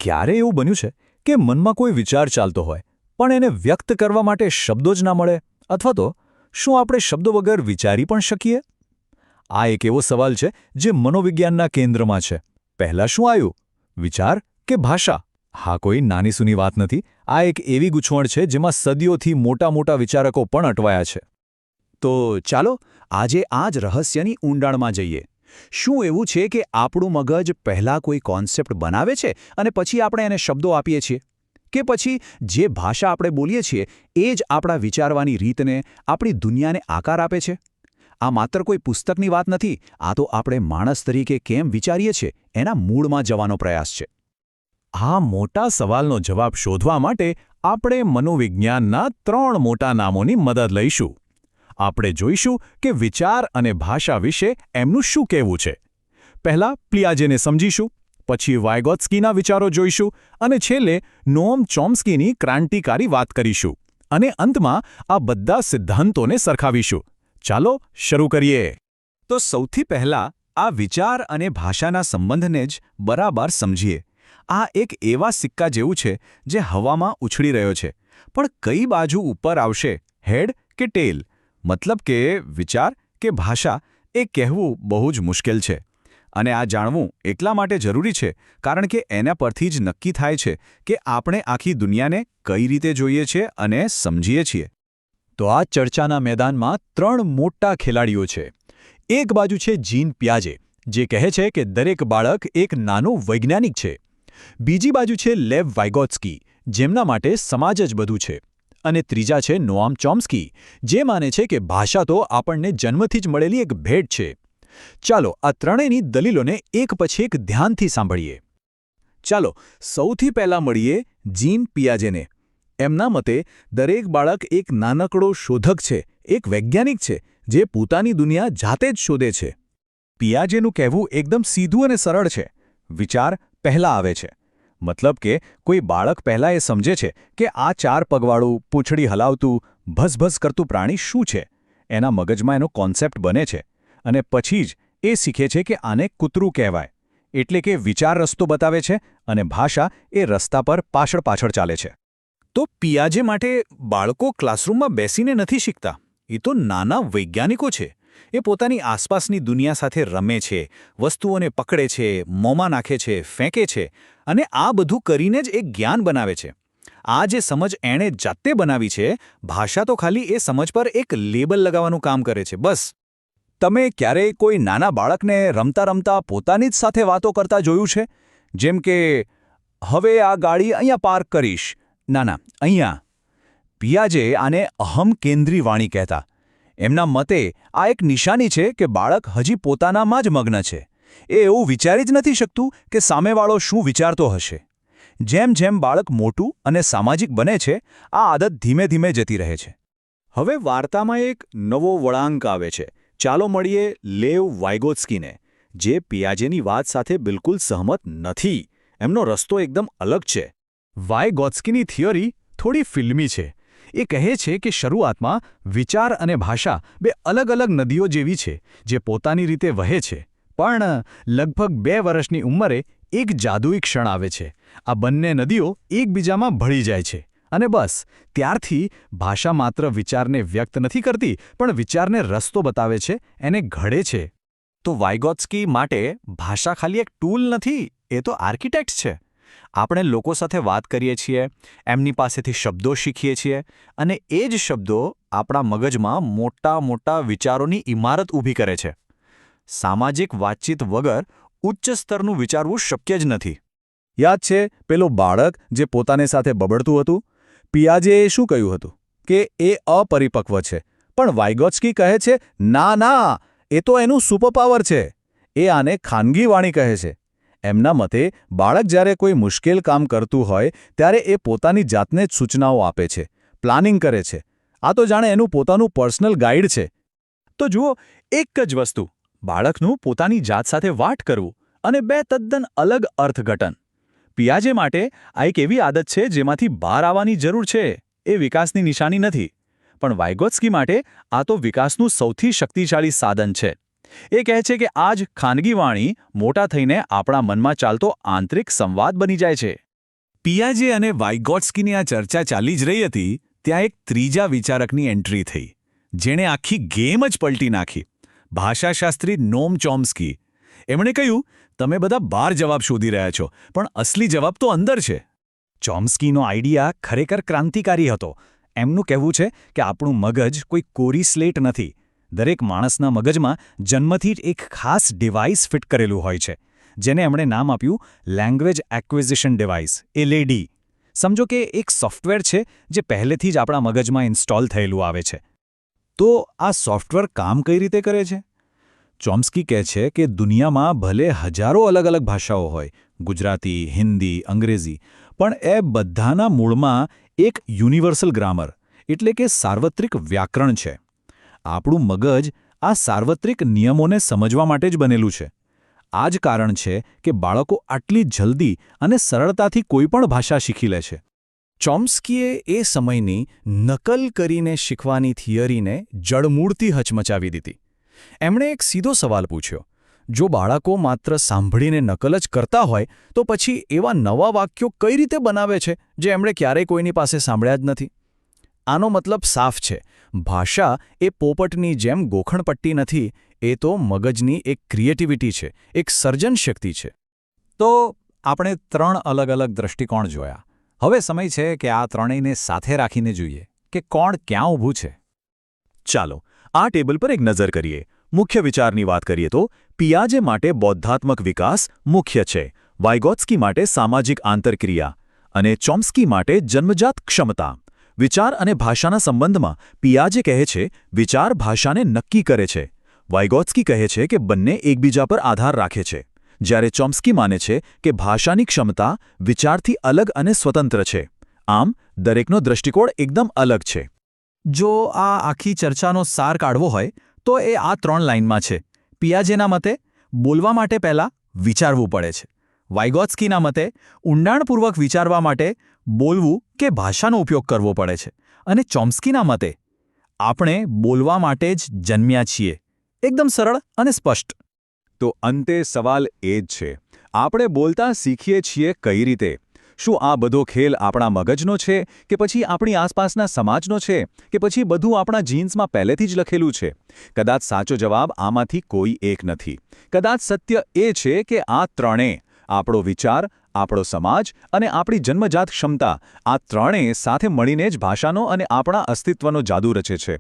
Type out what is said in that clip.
ક્યારે એવું બન્યું છે કે મનમાં કોઈ વિચાર ચાલતો હોય પણ એને વ્યક્ત કરવા માટે શબ્દો જ ના મળે અથવા તો શું આપણે શબ્દો વગર વિચારી પણ શકીએ? આ એક એવો સવાલ છે જે મનોવિજ્ઞાનના કેન્દ્રમાં છે. પહેલાં શું આવ્યું, વિચાર કે ભાષા? હા, કોઈ નાની સૂની વાત નથી. આ એક એવી ગૂંચવણ છે જેમાં સદીઓથી મોટા મોટા વિચારકો પણ અટવાયા છે. તો ચાલો આજે આ જ રહસ્યની ઊંડાણમાં જઈએ. શું એવું છે કે આપણું મગજ પહેલાં કોઈ કોન્સેપ્ટ બનાવે છે અને પછી આપણે એને શબ્દો આપીએ છીએ? કે પછી જે ભાષા આપણે બોલીએ છીએ એ જ આપણા વિચારવાની રીતને, આપણી દુનિયાને આકાર આપે છે? આ માત્ર કોઈ પુસ્તકની વાત નથી, આ તો આપણે માણસ તરીકે કેમ વિચારીએ છીએ એના મૂળમાં જવાનો પ્રયાસ છે. આ મોટા સવાલનો જવાબ શોધવા માટે આપણે મનોવિજ્ઞાનના 3 મોટા નામોની મદદ લઈશું. આપણે જોઈશું કે વિચાર અને ભાષા વિશે એમનું શું કહેવું છે. પહેલા પિયાજેને સમજીશું, પછી વાયગોત્સ્કીના વિચારો જોઈશું અને છેલ્લે નોમ ચોમ્સ્કીની ક્રાંતિકારી વાત કરીશું. અને અંતમાં આ બધા સિદ્ધાંતોને સરખાવીશું. ચાલો શરૂ કરીએ. તો સૌથી પહેલાં આ વિચાર અને ભાષાના સંબંધને જ બરાબર સમજીએ. આ એક એવા સિક્કા જેવું છે જે હવામાં ઉછળી રહ્યો છે, પણ કઈ બાજુ ઉપર આવશે, હેડ કે ટેલ? મતલબ કે વિચાર કે ભાષા, એ કહેવું બહુ જ મુશ્કેલ છે. અને આ જાણવું એટલા માટે જરૂરી છે કારણ કે એના પરથી જ નક્કી થાય છે કે આપણે આખી દુનિયાને કઈ રીતે જોઈએ છીએ અને સમજીએ છીએ. તો આ ચર્ચાના મેદાનમાં 3 મોટા ખેલાડીઓ છે. એક બાજુ છે જીન પિયાજે, જે કહે છે કે દરેક બાળક એક નાનું વૈજ્ઞાનિક છે. બીજી બાજુ છે લેવ વાયગોત્સ્કી, જેમના માટે સમાજ જ બધું છે. અને ત્રીજા છે નોઆમ ચોમ્સ્કી, જે માને છે કે ભાષા તો આપણને જન્મથી જ મળેલી એક ભેટ છે. ચાલો આ ત્રણેયની દલીલોને એક પછી એક ધ્યાનથી સાંભળીએ. ચાલો સૌથી પહેલાં મળીએ જીન પિયાજેને. એમના મતે દરેક બાળક એક નાનકડો શોધક છે, એક વૈજ્ઞાનિક છે જે પોતાની દુનિયા જાતે જ શોધે છે. પિયાજેનું કહેવું એકદમ સીધું અને સરળ છે. વિચાર પહેલાં આવે છે. મતલબ કે કોઈ બાળક પહેલાં એ સમજે છે કે આ 4 પગવાળું, પૂંછડી હલાવતું, ભસભસ કરતું પ્રાણી શું છે. એના મગજમાં એનો કોન્સેપ્ટ બને છે અને પછી જ એ શીખે છે કે આને કૂતરું કહેવાય. એટલે કે વિચાર રસ્તો બતાવે છે અને ભાષા એ રસ્તા પર પાછળ ચાલે છે. તો પિયાજે માટે બાળકો ક્લાસરૂમમાં બેસીને નથી શીખતા, એ તો નાના વૈજ્ઞાનિકો છે. એ પોતાની આસપાસની દુનિયા સાથે રમે છે, વસ્તુઓને પકડે છે, મોંમાં નાખે છે, ફેંકે છે અને આ બધું કરીને જ એક જ્ઞાન બનાવે છે. આ જે સમજ એણે જાતે બનાવી છે, ભાષા તો ખાલી એ સમજ પર એક લેબલ લગાવવાનું કામ કરે છે, બસ. તમે ક્યારેય કોઈ નાના બાળકને રમતા રમતા પોતાની જ સાથે વાતો કરતા જોયું છે? જેમ કે, હવે આ ગાડી અહીંયા પાર્ક કરીશ. ના, અહીંયા. પિયાજે આને અહમ કેન્દ્રી વાણી કહેતા. એમના મતે આ એક નિશાની છે કે બાળક હજી પોતાનામાં જ મગ્ન છે. એ એવું વિચારી જ નથી શકતું કે સામેવાળો શું વિચારતો હશે. જેમ જેમ બાળક મોટું અને સામાજિક બને છે, આ આદત ધીમે ધીમે જતી રહે છે. હવે વાર્તામાં એક નવો વળાંક આવે છે. ચાલો મળીએ લેવ વાયગોત્સ્કીને, જે પિયાજેની વાત સાથે બિલકુલ સહમત નથી. એમનો રસ્તો એકદમ અલગ છે. વાયગોત્સ્કીની થિયરી થોડી ફિલ્મી છે. એ કહે છે કે શરૂઆતમાં વિચાર અને ભાષા 2 અલગ અલગ નદીઓ જેવી છે જે પોતાની રીતે વહે છે. પણ લગભગ 2 વર્ષની ઉંમરે એક જાદુઈ ક્ષણ આવે છે. આ બંને નદીઓ એકબીજામાં ભળી જાય છે અને બસ ત્યારથી ભાષા માત્ર વિચારને વ્યક્ત નથી કરતી, પણ વિચારને રસ્તો બતાવે છે, એને ઘડે છે. તો વાયગોત્સ્કી માટે ભાષા ખાલી એક ટૂલ નથી, એ તો આર્કિટેક્ટ છે. આપણે લોકો સાથે વાત કરીએ છીએ, એમની પાસેથી શબ્દો શીખીએ છીએ અને એ જ શબ્દો આપણા મગજમાં મોટા મોટા વિચારોની ઇમારત ઊભી કરે છે. સામાજિક વાતચીત વગર ઉચ્ચ સ્તરનું વિચારવું શક્ય જ નથી. યાદ છે પેલો બાળક જે પોતાને સાથે બબડતું હતું? પિયાજેએ શું કહ્યું હતું? કે એ અપરિપક્વ છે. પણ વાયગોત્સ્કી કહે છે, ના, એ તો એનું સુપરપાવર છે. એ આને ખાનગી વાણી કહે છે. એમના મતે બાળક જ્યારે કોઈ મુશ્કેલ કામ કરતું હોય ત્યારે એ પોતાની જાતને જ સૂચનાઓ આપે છે, પ્લાનિંગ કરે છે. આ તો જાણે એનું પોતાનું પર્સનલ ગાઈડ છે. તો જુઓ, એક જ વસ્તુ, બાળકનું પોતાની જાત સાથે વાટ કરવું અને 2 તદ્દન અલગ અર્થઘટન. પિયાજે માટે આ એક એવી આદત છે જેમાંથી બહાર આવવાની જરૂર છે. એ વિકાસની નિશાની નથી. પણ વાયગોત્સ્કી માટે આ તો વિકાસનું સૌથી શક્તિશાળી સાધન છે. એ કહે છે કે આ જ ખાનગી વાણી મોટા થઈને આપણા મનમાં ચાલતો આંતરિક સંવાદ બની જાય છે. પિયાજે અને વાઇગોટ્સ્કીની આ ચર્ચા ચાલી જ રહી હતી ત્યાં એક ત્રીજા વિચારકની એન્ટ્રી થઈ, જેણે આખી ગેમ જ પલટી નાખી. ભાષાશાસ્ત્રી નોમ ચોમ્સ્કી. એમણે કહ્યું, તમે બધા 12 જવાબ શોધી રહ્યા છો, પણ અસલી જવાબ તો અંદર છે. ચોમ્સ્કીનો આઈડિયા ખરેખર ક્રાંતિકારી હતો. એમનું કહેવું છે કે આપણું મગજ કોઈ કોરી સ્લેટ નથી. દરેક માણસના મગજમાં જન્મથી જ એક ખાસ ડિવાઇસ ફિટ કરેલું હોય છે, જેને એમણે નામ આપ્યું લેંગ્વેજ એક્વિઝિશન ડિવાઇસ, LAD. સમજો કે એક સોફ્ટવેર છે જે પહેલેથી જ આપણા મગજમાં ઇન્સ્ટોલ થયેલું આવે છે. તો આ સોફ્ટવેર કામ કઈ રીતે કરે છે? ચોમ્સ્કી કહે છે કે દુનિયામાં ભલે હજારો અલગ અલગ ભાષાઓ હોય, ગુજરાતી, હિન્દી, અંગ્રેજી, પણ એ બધાના મૂળમાં એક યુનિવર્સલ ગ્રામર એટલે કે સાર્વત્રિક વ્યાકરણ છે. આપણું મગજ આ સાર્વત્રિક નિયમોને સમજવા માટે જ બનેલું છે. આ જ કારણ છે કે બાળકો આટલી જલ્દી અને સરળતાથી કોઈપણ ભાષા શીખી લે છે. ચોમ્સ્કીએ એ સમયની નકલ કરીને શીખવાની થિયરીને જડમૂળથી હચમચાવી દીધી. એમણે એક સીધો સવાલ પૂછ્યો, જો બાળકો માત્ર સાંભળીને નકલ જ કરતા હોય તો પછી એવા નવા વાક્યો કઈ રીતે બનાવે છે જે એમણે ક્યારેય કોઈની પાસે સાંભળ્યા જ નથી? આનો મતલબ સાફ છે, ભાષા એ પોપટની જેમ ગોખણપટ્ટી નથી, એ તો મગજની એક ક્રિએટિવિટી છે, એક સર્જન શક્તિ છે. તો આપણે 3 અલગ અલગ દૃષ્ટિકોણ જોયા. હવે સમય છે કે આ ત્રણેયને સાથે રાખીને જોઈએ કે કોણ ક્યાં ઊભું છે. ચાલો આ ટેબલ પર એક નજર કરીએ. મુખ્ય વિચારની વાત કરીએ તો પિયાજે માટે બૌદ્ધાત્મક વિકાસ મુખ્ય છે, વાઇગોટ્સ્કી માટે સામાજિક આંતરક્રિયા અને ચોમ્સ્કી માટે જન્મજાત ક્ષમતા. વિચાર અને ભાષાના સંબંધમાં પિયાજે કહે છે વિચાર ભાષાને નક્કી કરે છે. વાઇગોટ્સ્કી કહે છે કે બંને એકબીજા પર આધાર રાખે છે, જ્યારે ચોમ્સ્કી માને છે કે ભાષાની ક્ષમતા વિચારથી અલગ અને સ્વતંત્ર છે. આમ દરેકનો દૃષ્ટિકોણ એકદમ અલગ છે. જો આ આખી ચર્ચાનો સાર કાઢવો હોય તો એ આ 3 લાઇનમાં છે. પિયાજેના મતે બોલવા માટે પહેલાં વિચારવું પડે છે. વાઇગોટ્સ્કીના મતે ઊંડાણપૂર્વક વિચારવા માટે બોલવું કે ભાષાનો ઉપયોગ કરવો પડે છે. અને ચોમ્સ્કીના મતે આપણે બોલવા માટે જ જન્મ્યા છીએ. એકદમ સરળ અને સ્પષ્ટ. તો અંતે સવાલ એ જ છે, આપણે બોલતા શીખીએ છીએ કઈ રીતે? શું આ બધો ખેલ આપણા મગજનો છે કે પછી આપણી આસપાસના સમાજનો છે કે પછી બધું આપણા જીન્સમાં પહેલેથી જ લખેલું છે? કદાચ સાચો જવાબ આમાંથી કોઈ એક નથી. કદાચ સત્ય એ છે કે આ ત્રણેય, આપણો વિચાર, આપણો સમાજ અને આપણી જન્મજાત ક્ષમતા, આ ત્રણેય સાથે મળીને જ ભાષાનો અને આપણા અસ્તિત્વનો જાદુ રચે છે.